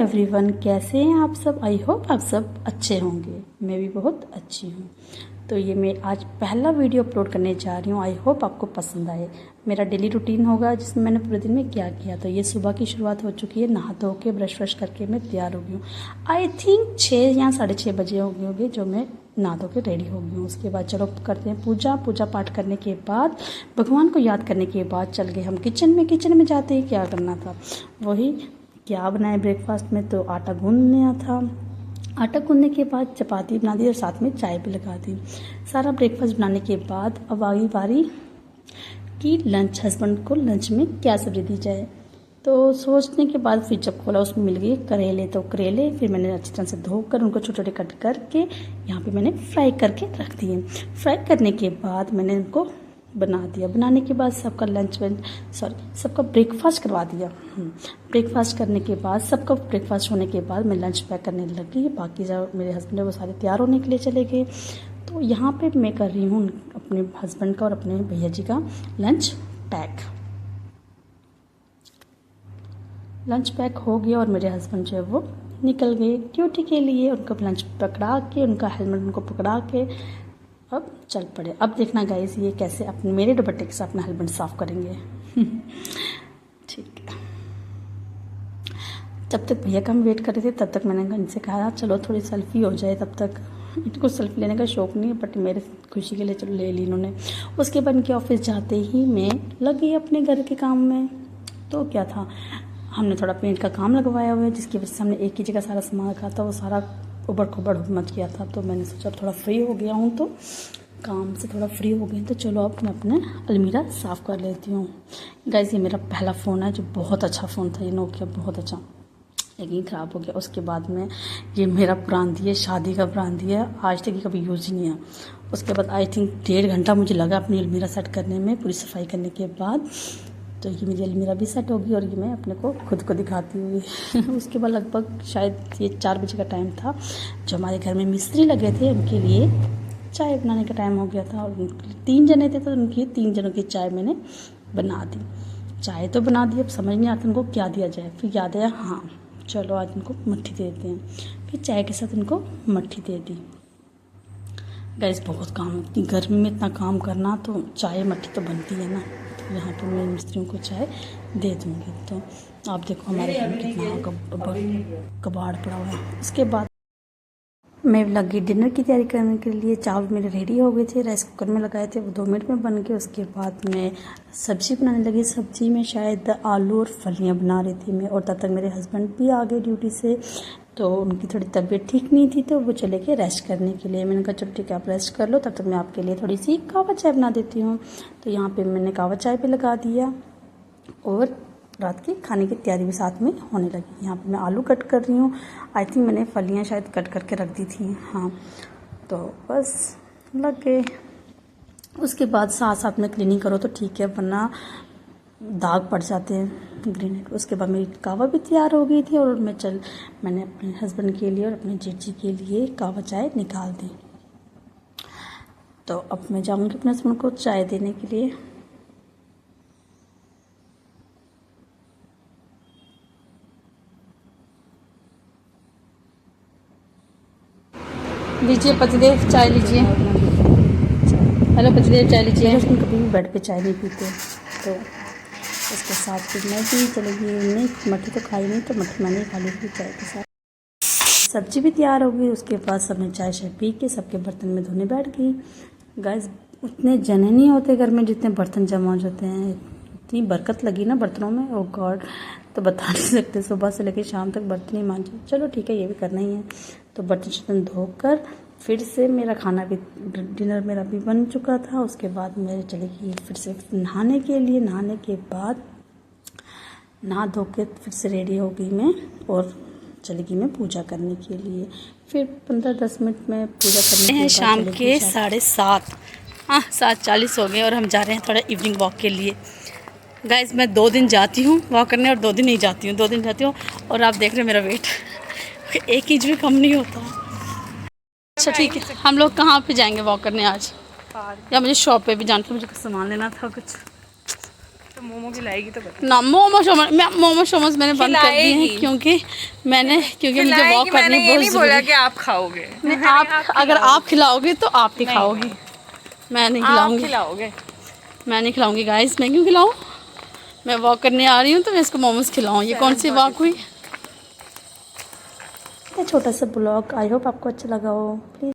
Everyone, कैसे हैं आप सब। आई होप आप सब अच्छे होंगे। मैं भी बहुत अच्छी हूँ। तो ये मैं आज पहला वीडियो अपलोड करने जा रही हूँ। आई होप आपको पसंद आए। मेरा डेली रूटीन होगा जिसमें मैंने पूरे दिन में क्या किया। तो ये सुबह की शुरुआत हो चुकी है। नहा धो के ब्रश व्रश करके मैं तैयार हो गई हूँ। आई थिंक 6 या 6:30 बजे हो गई होगी जो मैं नहा धो के रेडी हो गई हूँ। उसके बाद चलो करते हैं पूजा पाठ करने के बाद, भगवान को याद करने के बाद चल गए हम किचन में जाते ही क्या करना था वही क्या बनाए ब्रेकफास्ट में। तो आटा गूंदना था। आटा गूंदने के बाद चपाती बना दी और साथ में चाय भी लगा दी। सारा ब्रेकफास्ट बनाने के बाद अब आ गई बारी कि लंच, हस्बैंड को लंच में क्या सब्जी दी जाए। तो सोचने के बाद फिर जब खोला उसमें मिल गए करेले। तो करेले फिर मैंने अच्छी तरह से धोकर उनको छोटे छोटे कट करके यहाँ पे मैंने फ्राई करके रख दिए। फ्राई करने के बाद मैंने उनको बना दिया। बनाने के बाद सबका सबका ब्रेकफास्ट करवा दिया। ब्रेकफास्ट करने के बाद सबका ब्रेकफास्ट होने के बाद मैं लंच पैक करने लगी। बाकी जो मेरे हस्बैंड है वो सारे तैयार होने के लिए चले गए। तो यहाँ पे मैं कर रही हूँ अपने हस्बैंड का और अपने भैया जी का लंच पैक। लंच पैक हो गया और मेरे हस्बैंड जो है वो निकल गए ड्यूटी के लिए। उनका लंच पकड़ा के, उनका हेलमेट उनको पकड़ा के अब चल पड़े। अब देखना गाइस ये कैसे अपने मेरे दुपट्टे के साथ अपना हेलमेट साफ करेंगे। ठीक है। जब तक भैया का हम वेट कर रहे थे तब तक मैंने इनसे कहा चलो थोड़ी सेल्फी हो जाए। तब तक इनको सेल्फी लेने का शौक नहीं है बट मेरे खुशी के लिए चलो ले ली इन्होंने। उसके बाद इनके ऑफिस जाते ही मैं लग गई अपने घर के काम में। तो क्या था, हमने थोड़ा पेंट का काम लगवाया हुआ है जिसकी वजह से हमने एक ही जगह सारा सामान रखा था, वो सारा उबड़ खुबड़ मच गया था। तो मैंने सोचा थोड़ा फ्री हो गया हूँ तो काम से थोड़ा फ्री हो गई तो चलो अब मैं अपने अलमीरा साफ़ कर लेती हूँ। गाइस ये मेरा पहला फ़ोन है जो बहुत अच्छा फ़ोन था, ये नोकिया बहुत अच्छा, लेकिन ख़राब हो गया। उसके बाद में ये मेरा ब्रांडी है, शादी का ब्रांडी है, आज तक ये कभी यूज़ ही नहीं है। उसके बाद आई थिंक 1.5 घंटा मुझे लगा अपनी अलमीरा सेट करने में, पूरी सफाई करने के बाद। तो ये मेरी अलमीरा भी सेट होगी और ये मैं अपने को खुद को दिखाती हुई। उसके बाद लगभग शायद ये 4 बजे का टाइम था। जो हमारे घर में मिस्त्री लगे थे उनके लिए चाय बनाने का टाइम हो गया था और 3 जने थे तो उनकी 3 जनों की चाय मैंने बना दी। चाय तो बना दी, अब समझ नहीं आता उनको क्या दिया जाए। फिर याद आया हाँ चलो आज उनको मट्ठी दे देते हैं। फिर चाय के साथ उनको मट्ठी दे दी। गाइस बहुत काम, इतनी गर्मी में इतना काम करना, तो चाय मट्ठी तो बनती है ना। तो यहाँ पे मैं मिस्त्रियों को चाय दे दूँगी। तो आप देखो हमारे घर में कितना कबाड़ पड़ा हुआ है। उसके बाद मैं लगी डिनर की तैयारी करने के लिए। चावल मेरे रेडी हो गए थे, राइस कुकर में लगाए थे, वो 2 मिनट में बन गए। उसके बाद मैं सब्ज़ी बनाने लगी। सब्ज़ी में शायद आलू और फलियां बना रही थी मैं, और तब तक मेरे हस्बैंड भी आ गए ड्यूटी से। तो उनकी थोड़ी तबीयत ठीक नहीं थी तो वो चले गए रेस्ट करने के लिए। मैंने कहा चलो ठीक है आप रेस्ट कर लो, तब तक मैं आपके लिए थोड़ी सी कहवा चाय बना देती हूँ। तो यहाँ पर मैंने कहवा चाय भी लगा दिया और रात की खाने की तैयारी भी साथ में होने लगी। यहाँ पे मैं आलू कट कर रही हूँ। आई थिंक मैंने फलियाँ शायद कट करके रख दी थी। हाँ तो बस लग गए। उसके बाद साथ साथ में क्लीनिंग करो तो ठीक है, वरना दाग पड़ जाते हैं ग्रेनाइट। उसके बाद मेरी कहवा भी तैयार हो गई थी और मैंने अपने हस्बैंड के लिए और अपने जेठ जी के लिए कहवा चाय निकाल दी। तो अब मैं जाऊँगी अपने हस्बैंड को चाय देने के लिए। लीजिए पतिदेव चाय लीजिए। हेलो पतिदेव चाय लीजिए। उसमें कभी भी बेड पे चाय नहीं पीते तो उसके साथ फिर मैं भी चली गई। नहीं मट्ठी तो खाई नहीं तो मट्ठी मैंने खा ली थी चाय के साथ। सब्जी भी तैयार हो गई। उसके बाद सबने चाय शाय पी के सबके बर्तन में धोने बैठ गई। गाइस उतने जने नहीं होते घर में जितने बर्तन जमा हो जाते हैं। इतनी बरकत लगी ना बर्तनों में, ओ गॉड तो बता नहीं सकते। सुबह से लेकर शाम तक बर्तन ही मांजे। चलो ठीक है ये भी करना ही है। तो बर्तन धोकर फिर से मेरा खाना भी, डिनर मेरा भी बन चुका था। उसके बाद मैं चली गई फिर से नहाने के लिए। नहाने के बाद नहा धो के फिर से रेडी हो गई मैं और चली गई मैं पूजा करने के लिए। फिर 15-10 मिनट में पूजा करने के बाद शाम के 7:30 हाँ 7:40 हो गए और हम जा रहे हैं थोड़ा इवनिंग वॉक के लिए। गाइस मैं 2 दिन जाती हूँ वॉक करने और 2 दिन नहीं जाती हूँ। 2 दिन जाती हूँ और आप देख रहे हो मेरा वेट 1 इंच भी कम नहीं होता। अच्छा ठीक है, हम लोग कहाँ पे जाएंगे वॉक करने आज? या मुझे शॉप पे भी जाना था, मुझे कुछ सामान लेना था कुछ। तो तो मोमो खिलाएगी तो बता। ना मोमोज मैंने बंद कर दिए हैं क्योंकि मुझे वॉक करनी बहुत नहीं बोला कि आप खाओगे। नहीं, आप अगर आप खिलाओगे तो आप ही खाओगी, मैं नहीं खिलाऊंगी। खिलाओगे? मैं नहीं खिलाऊंगी गाइस, मैं क्यों खिलाऊं? मैं वॉक करने आ रही हूँ तो मैं इसको मोमोज खिलाऊं। ये कौन सी वॉक हुई? छोटा सा ब्लॉग, आई होप आपको अच्छा लगा हो। प्लीज़